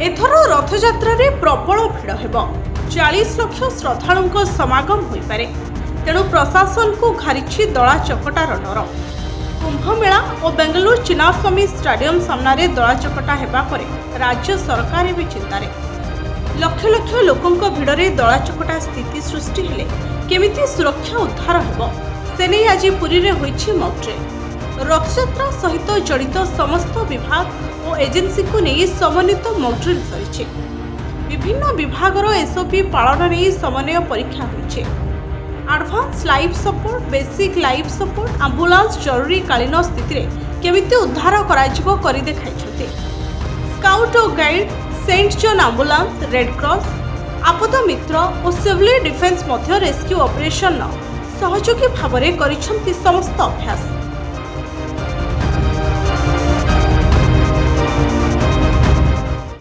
एथर रथयात्रा प्रबल भिड़ हेब 40 लाख श्रद्धालुं समागम हो पारे। तेणु प्रशासन को घारी दला चकटार डर। कुंभमेला और बेंगलुरु चिन्नास्वामी स्टेडियम सामने दला चकटा हेबा परे राज्य सरकार भी चिंतार। लक्ष लक्ष लोकों भिड़े दला चकटा स्थिति सृष्टि हेले केमिति सुरक्षा उद्धार हेब से आज पुरी में होइछि मॉक ड्रिल। रथयात्रा सहित जड़ित समस्त विभाग और एजेंसी को नहीं समन्वित मॉक ड्रिल सरिछि। विभिन्न विभागर एसओपी पालन नहीं समन्वय परीक्षा होइछि। Advance life support, basic life support, ambulance जरूरीकालीन स्थिति में केमिति उद्धार कराजिबो करि देखाइछथि। स्काउट और guide, saint John ambulance, red cross, आपदा मित्र और सिविल डिफेन्स मध्य रेस्क्यू ऑपरेशन सहयोगी भाव में करिछन्ति समस्त अभ्यास।